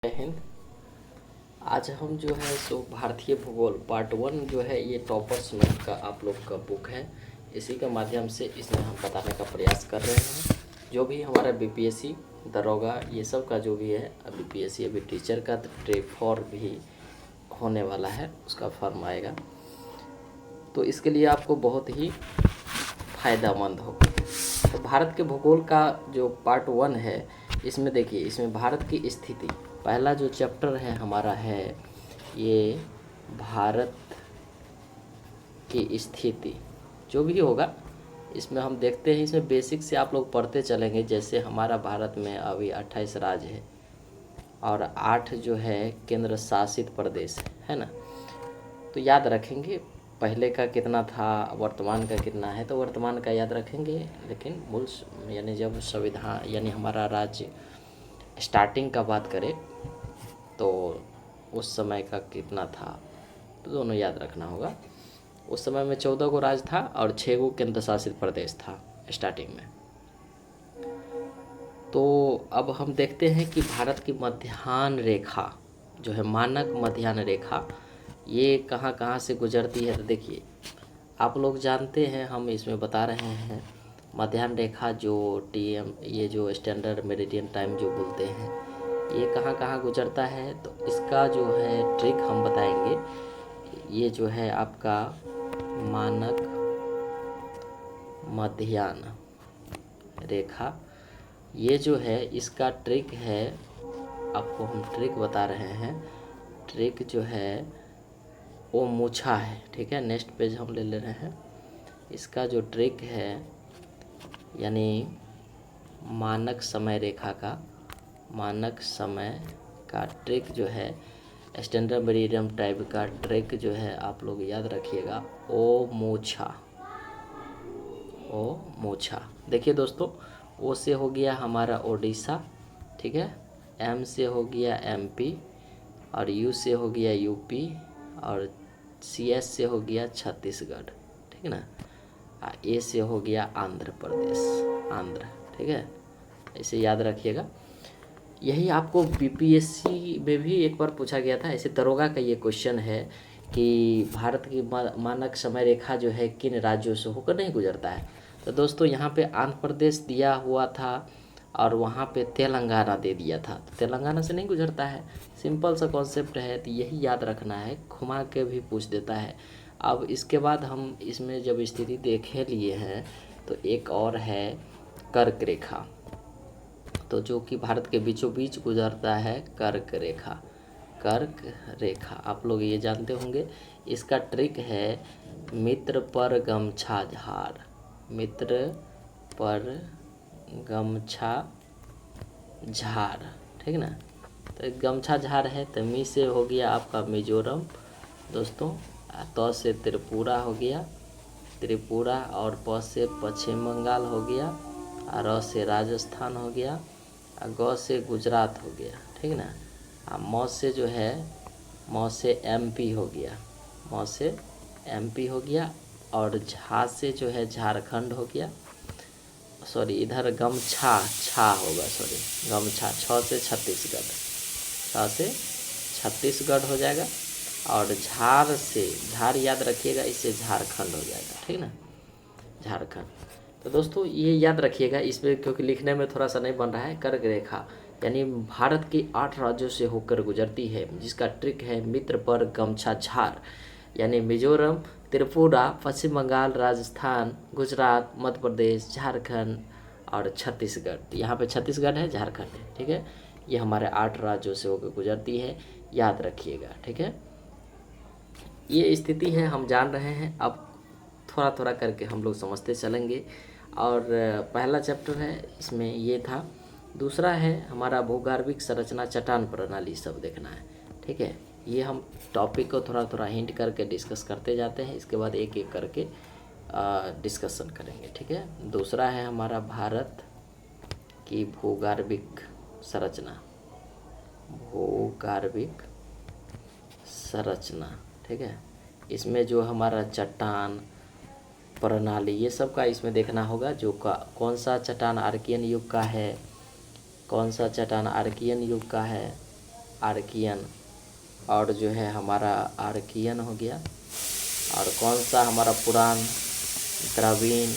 जय हिंद। आज हम जो है सो भारतीय भूगोल पार्ट 1 जो है ये टॉपर्स नोट का आप लोग का बुक है। इसी के माध्यम से इसमें हम बताने का प्रयास कर रहे हैं। जो भी हमारा बीपीएससी दरोगा ये सब का जो भी है, बीपीएससी अभी टीचर का ट्रेफॉर भी होने वाला है, उसका फॉर्म आएगा। तो इसके लिए आपको बहुत ही फ़ायदेमंद होगा। तो भारत के भूगोल का जो पार्ट 1 है, इसमें देखिए, इसमें भारत की स्थिति, पहला जो चैप्टर है हमारा है ये भारत की स्थिति। जो भी होगा इसमें हम देखते हैं, इसमें बेसिक से आप लोग पढ़ते चलेंगे। जैसे हमारा भारत में अभी 28 राज्य है और 8 जो है केंद्र शासित प्रदेश है ना। तो याद रखेंगे पहले का कितना था, वर्तमान का कितना है, तो वर्तमान का याद रखेंगे। लेकिन मूल यानी जब संविधान यानी हमारा राज्य स्टार्टिंग का बात करें तो उस समय का कितना था, तो दोनों याद रखना होगा। उस समय में 14 गो राज्य था और 6 गो केंद्र शासित प्रदेश था स्टार्टिंग में। तो अब हम देखते हैं कि भारत की मध्याह्न रेखा जो है, मानक मध्याह्न रेखा, ये कहाँ कहाँ से गुजरती है। तो देखिए, आप लोग जानते हैं, हम इसमें बता रहे हैं मध्याह्न रेखा जो टीएम, ये जो स्टैंडर्ड मेरिडियन टाइम जो बोलते हैं, ये कहाँ कहाँ गुजरता है। तो इसका जो है ट्रिक हम बताएंगे। ये जो है आपका मानक मध्याह्न रेखा, ये जो है इसका ट्रिक है, आपको हम ट्रिक बता रहे हैं। ट्रिक जो है वो मूछा है, ठीक है। नेक्स्ट पेज हम ले रहे हैं। इसका जो ट्रिक है यानी मानक समय रेखा का, मानक समय का ट्रिक जो है, स्टैंडर्ड मेरिडियन टाइप का ट्रिक जो है, आप लोग याद रखिएगा, ओ मूछा, ओ मूछा। देखिए दोस्तों, ओ से हो गया हमारा ओडिशा, ठीक है। एम से हो गया एमपी और यू से हो गया यूपी और सीएस से हो गया छत्तीसगढ़, ठीक है ना। ए से हो गया आंध्र प्रदेश, आंध्र, ठीक है। इसे याद रखिएगा। यही आपको बीपीएससी में भी एक बार पूछा गया था, ऐसे दरोगा का ये क्वेश्चन है कि भारत की मानक समय रेखा जो है किन राज्यों से होकर नहीं गुजरता है। तो दोस्तों यहाँ पे आंध्र प्रदेश दिया हुआ था और वहाँ पे तेलंगाना दे दिया था, तो तेलंगाना से नहीं गुजरता है। सिंपल सा कॉन्सेप्ट है, तो यही याद रखना है। घुमा के भी पूछ देता है। अब इसके बाद हम इसमें जब स्थिति देखे लिए हैं, तो एक और है कर्क रेखा, तो जो कि भारत के बीचों बीच गुजरता है, कर्क रेखा। कर्क रेखा आप लोग ये जानते होंगे। इसका ट्रिक है मित्र पर गमछा झार, मित्र पर गमछा झार, ठीक ना। तो गमछा झार है, तो मी से हो गया आपका मिजोरम दोस्तों, तो से त्रिपुरा हो गया, त्रिपुरा, और प से पश्चिम बंगाल हो गया, और र से राजस्थान हो गया, और ग से गुजरात हो गया, ठीक ना। म से जो है, म से एमपी हो गया, म से एमपी हो गया, और झा से जो है झारखंड हो गया। सॉरी, इधर गमछा छा होगा, सॉरी गमछा, छ से छत्तीसगढ़, छ से छत्तीसगढ़ हो जाएगा। और झार से, झार याद रखिएगा, इससे झारखंड हो जाएगा, ठीक ना, झारखंड। तो दोस्तों ये याद रखिएगा इसमें, क्योंकि लिखने में थोड़ा सा नहीं बन रहा है। कर्क रेखा यानी भारत के 8 राज्यों से होकर गुजरती है, जिसका ट्रिक है मित्र पर गमछा झार, यानी मिजोरम, त्रिपुरा, पश्चिम बंगाल, राजस्थान, गुजरात, मध्य प्रदेश, झारखंड और छत्तीसगढ़। यहाँ पे छत्तीसगढ़ है, झारखंड है, ठीक है। ये हमारे 8 राज्यों से होकर गुजरती है, याद रखिएगा, ठीक है। ये स्थिति है, हम जान रहे हैं। अब थोड़ा थोड़ा करके हम लोग समझते चलेंगे। और पहला चैप्टर है, इसमें ये था। दूसरा है हमारा भूगर्भिक संरचना, चट्टान प्रणाली, सब देखना है, ठीक है। ये हम टॉपिक को थोड़ा थोड़ा हिंट करके डिस्कस करते जाते हैं, इसके बाद एक एक करके डिस्कशन करेंगे, ठीक है। दूसरा है हमारा भारत की भूगर्भिक संरचना, भूगर्भिक संरचना, ठीक है। इसमें जो हमारा चट्टान प्रणाली, ये सब का इसमें देखना होगा। जो कौन सा चट्टान आर्कियन युग का है, कौन सा चट्टान आर्कियन युग का है, आर्कियन, और जो है हमारा आर्कियन हो गया, और कौन सा हमारा पुरान, द्रविड़,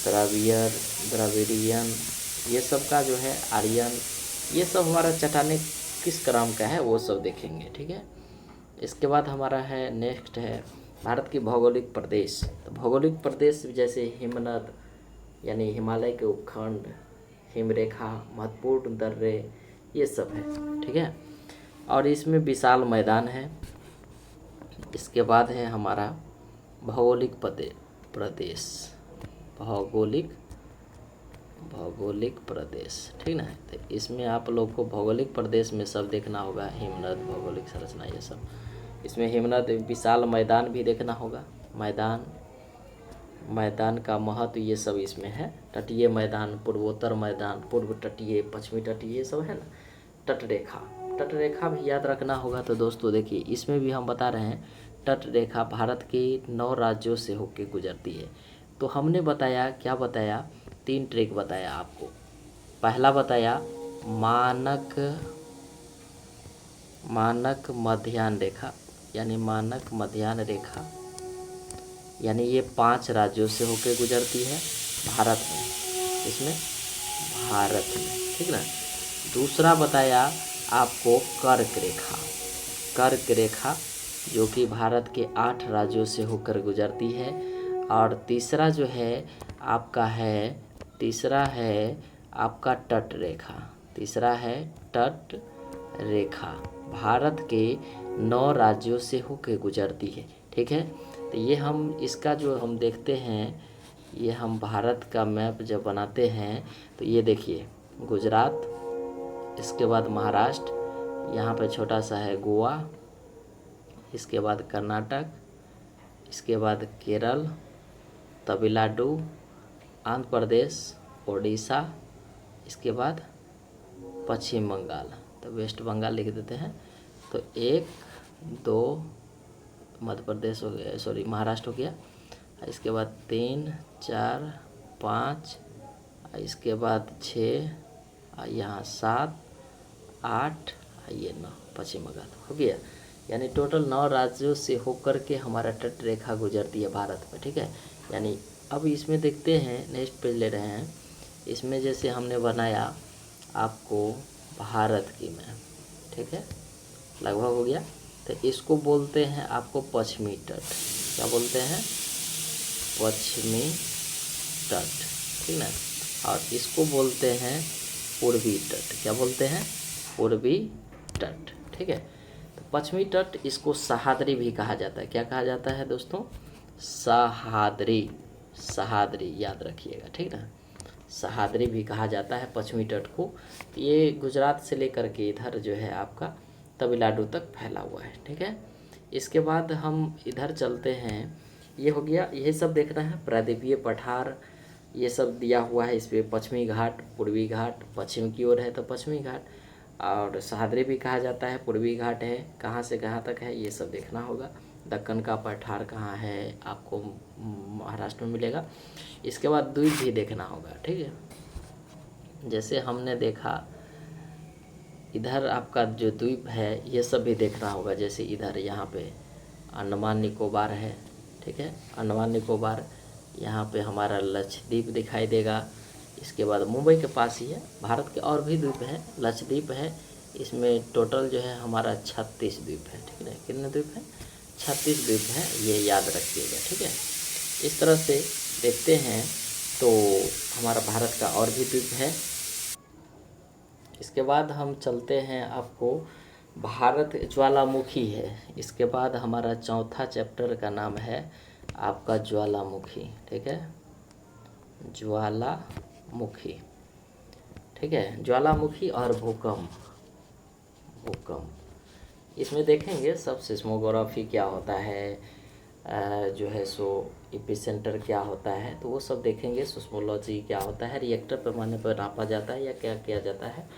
द्रविड़, द्रविडियन, ये सब का जो है आर्यन, ये सब हमारा चट्टानें किस क्रम का है वो सब देखेंगे। ठीक है। इसके बाद हमारा है नेक्स्ट है भारत की भौगोलिक प्रदेश। तो भौगोलिक प्रदेश जैसे हिमनद यानी हिमालय के उपखंड, हिमरेखा, महत्वपूर्ण दर्रे, ये सब है। ठीक है। और इसमें विशाल मैदान है। इसके बाद है हमारा भौगोलिक प्रदेश, भौगोलिक प्रदेश। ठीक ना। तो इसमें आप लोग को भौगोलिक प्रदेश में सब देखना होगा, हिमनद, भौगोलिक संरचना, ये सब। इसमें हिमनद, विशाल मैदान भी देखना होगा, मैदान का महत्व, ये सब इसमें है। तटीय मैदान, पूर्वोत्तर मैदान, पूर्व तटीय, पश्चिमी तटीय, ये सब है ना। तटरेखा भी याद रखना होगा। तो दोस्तों देखिए, इसमें भी हम बता रहे हैं तटरेखा भारत के 9 राज्यों से होकर गुजरती है। तो हमने बताया, क्या बताया, 3 ट्रेक बताया आपको। पहला बताया मानक मध्याह्न रेखा, यानी मानक मध्याह्न रेखा, यानी ये 5 राज्यों से होकर गुजरती है भारत में, इसमें भारत में। ठीक ना। दूसरा बताया आपको कर्क रेखा, जो कि भारत के 8 राज्यों से होकर गुजरती है। और तीसरा जो है आपका तट रेखा, तीसरा है तट रेखा, भारत के 9 राज्यों से होकर गुजरती है। ठीक है। तो ये हम इसका जो हम देखते हैं, ये हम भारत का मैप जब बनाते हैं तो ये देखिए, गुजरात, इसके बाद महाराष्ट्र, यहाँ पे छोटा सा है गोवा, इसके बाद कर्नाटक, इसके बाद केरल, तमिलनाडु, आंध्र प्रदेश, ओडिशा, इसके बाद पश्चिम बंगाल। तो वेस्ट बंगाल लिख देते हैं। तो 1, 2 मध्य प्रदेश हो गया, सॉरी महाराष्ट्र हो गया, इसके बाद 3, 4, 5, इसके बाद 6, यहाँ 7, 8, ये 9, पश्चिम बंगाल हो गया। यानी टोटल 9 राज्यों से होकर के हमारा तट रेखा गुजरती है भारत में। ठीक है। यानी अब इसमें देखते हैं, नेक्स्ट पेज ले रहे हैं। इसमें जैसे हमने बनाया आपको भारत की मैप, ठीक है, लगभग हो गया। तो इसको बोलते हैं आपको पश्चिमी तट। क्या बोलते हैं? पश्चिमी तट। ठीक ना। और इसको बोलते हैं पूर्वी तट। क्या बोलते हैं? पूर्वी तट। ठीक है। तो पश्चिमी तट, इसको सह्याद्री भी कहा जाता है। क्या कहा जाता है दोस्तों? सह्याद्री। सह्याद्री याद रखिएगा। ठीक ना। सह्याद्री भी कहा जाता है पश्चिमी तट को। ये गुजरात से लेकर के इधर जो है आपका तमिलनाडु तक फैला हुआ है। ठीक है। इसके बाद हम इधर चलते हैं। ये हो गया, यही सब देखना है। प्रायद्वीपीय पठार ये सब दिया हुआ है। इस पर पश्चिमी घाट, पूर्वी घाट, पश्चिम की ओर है तो पश्चिमी घाट, और सह्याद्री भी कहा जाता है। पूर्वी घाट है, कहाँ से कहाँ तक है ये सब देखना होगा। दक्कन का पठार कहाँ है आपको महाराष्ट्र में मिलेगा। इसके बाद द्वीप भी देखना होगा। ठीक है। जैसे हमने देखा इधर आपका जो द्वीप है ये सब भी देखना होगा। जैसे इधर यहाँ पे अंडमान निकोबार है। ठीक है। अंडमान निकोबार, यहाँ पे हमारा लक्षद्वीप दिखाई देगा। इसके बाद मुंबई के पास ही है। भारत के और भी द्वीप हैं, लक्षद्वीप है। इसमें टोटल जो है हमारा 36 द्वीप है। ठीक है। कितने द्वीप हैं? 36 द्वीप हैं, ये याद रखिएगा। ठीक है। इस तरह से देखते हैं तो हमारा भारत का और भी द्वीप है। इसके बाद हम चलते हैं, आपको भारत ज्वालामुखी है। इसके बाद हमारा चौथा चैप्टर का नाम है आपका ज्वालामुखी। ठीक है। ज्वालामुखी। ठीक है। ज्वालामुखी और भूकंप। इसमें देखेंगे सब सिस्मोग्राफी क्या होता है, जो है सो एपिसेंटर क्या होता है, तो वो सब देखेंगे। सिस्मोलॉजी क्या होता है, रिएक्टर पैमाने पर नापा जाता है या क्या किया जाता है,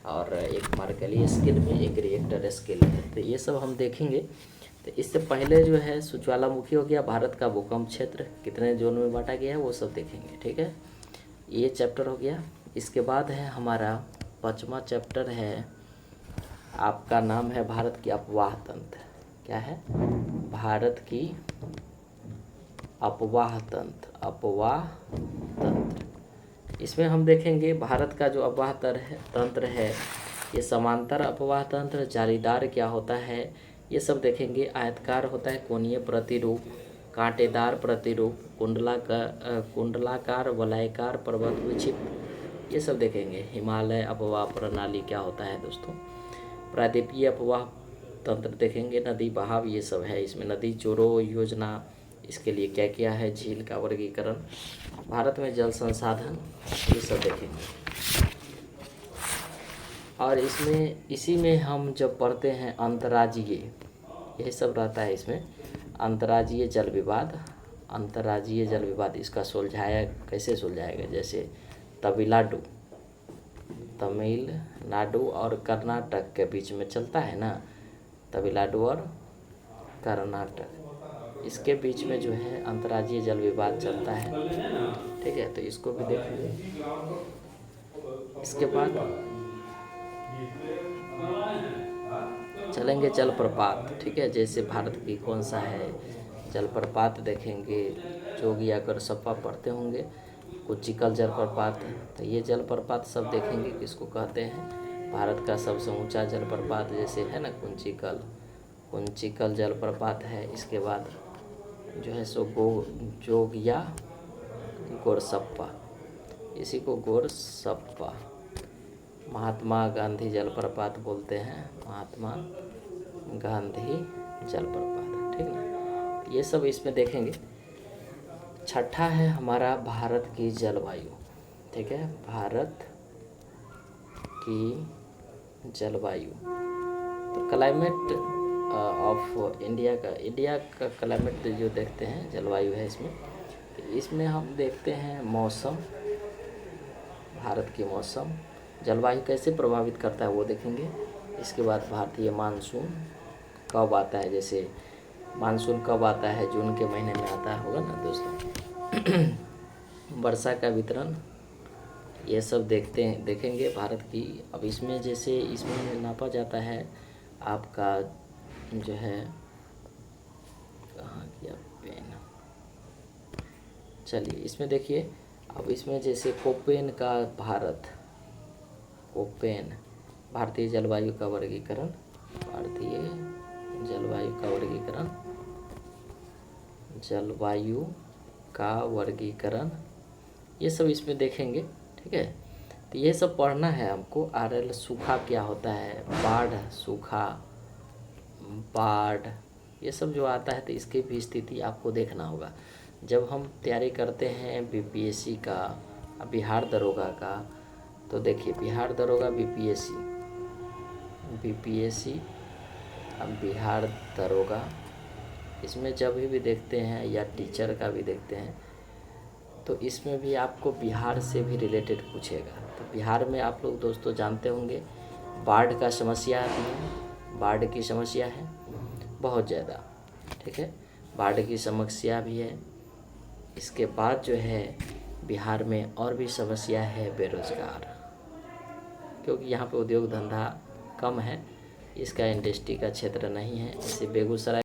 और एक मार्कली स्केल में एक रिएक्टर स्केल है, तो ये सब हम देखेंगे। तो इससे पहले जो है ज्वालामुखी हो गया, भारत का भूकंप क्षेत्र कितने जोन में बांटा गया है वो सब देखेंगे। ठीक है। ये चैप्टर हो गया। इसके बाद है हमारा 5वां चैप्टर है आपका नाम है भारत की अफवाह तंत्र। क्या है? भारत की अफवाह तंत्र। अफवाह तंत्र। इसमें हम देखेंगे भारत का जो अफवाह तंत्र है, ये समांतर अफवाह तंत्र, जालीदार क्या होता है ये सब देखेंगे। आयतकार होता है, कोणीय प्रतिरूप, कांटेदार प्रतिरूप, कुंडलाकार, वलयाकार, पर्वत विक्षिप्त, ये सब देखेंगे। हिमालय अफवाह प्रणाली क्या होता है दोस्तों। प्रायद्वीपीय अफवाह तंत्र देखेंगे। नदी बहाव ये सब है इसमें। नदी जोड़ो योजना, इसके लिए क्या क्या है। झील का वर्गीकरण, भारत में जल संसाधन, ये सब देखेंगे। और इसी में हम जब पढ़ते हैं अंतर्राज्यीय, यही सब रहता है इसमें। अंतर्राज्यीय जल विवाद, अंतर्राज्यीय जल विवाद इसका कैसे सुलझाएगा। जैसे तमिलनाडु और कर्नाटक के बीच में चलता है ना, तमिलनाडु और कर्नाटक, इसके बीच में जो है अंतर्राज्यीय जल विवाद चलता है। ठीक है, तो इसको भी देखेंगे। इसके बाद चलेंगे जलप्रपात। ठीक है, जैसे भारत की कौन सा है जलप्रपात देखेंगे। जोगिया अगर सप्पा पढ़ते होंगे, कुचिकल जलप्रपात, तो ये जलप्रपात सब देखेंगे किसको कहते हैं। भारत का सबसे ऊंचा जलप्रपात जैसे है ना कुंचिकल जलप्रपात है। इसके बाद जो है सो जोगिया गोरसप्पा, इसी को गोरसप्पा। महात्मा गांधी जलप्रपात बोलते हैं, महात्मा गांधी जलप्रपात। ठीक ना, ये सब इसमें देखेंगे। छठा है हमारा भारत की जलवायु। ठीक है, भारत की जलवायु। तो क्लाइमेट ऑफ इंडिया का क्लाइमेट जो देखते हैं, जलवायु है इसमें हम देखते हैं मौसम, भारत की मौसम, जलवायु कैसे प्रभावित करता है वो देखेंगे। इसके बाद भारतीय मानसून कब आता है, जैसे मानसून कब आता है, जून के महीने में आता होगा ना दोस्तों। वर्षा का वितरण, ये सब देखेंगे भारत की। अब इसमें नापा जाता है आपका जो है, कहाँ गया पेन, चलिए इसमें देखिए। अब इसमें जैसे कोपेन का भारतीय जलवायु का वर्गीकरण, भारतीय जलवायु का वर्गीकरण, ये सब इसमें देखेंगे। ठीक है, तो ये सब पढ़ना है हमको। आरएल सूखा क्या होता है, बाढ़, ये सब जो आता है तो इसकी भी स्थिति आपको देखना होगा। जब हम तैयारी करते हैं बीपीएससी का, बिहार दरोगा का, तो देखिए बिहार दरोगा बीपीएससी अब बिहार दरोगा, इसमें जब भी देखते हैं या टीचर का भी देखते हैं, तो इसमें भी आपको बिहार से भी रिलेटेड पूछेगा। तो बिहार में आप लोग दोस्तों जानते होंगे बाढ़ का समस्या आती है, बाढ़ की समस्या है बहुत ज़्यादा। ठीक है, बाढ़ की समस्या भी है। इसके बाद जो है बिहार में और भी समस्या है बेरोज़गार, क्योंकि यहाँ पे उद्योग धंधा कम है, इसका इंडस्ट्री का क्षेत्र नहीं है। जैसे बेगूसराय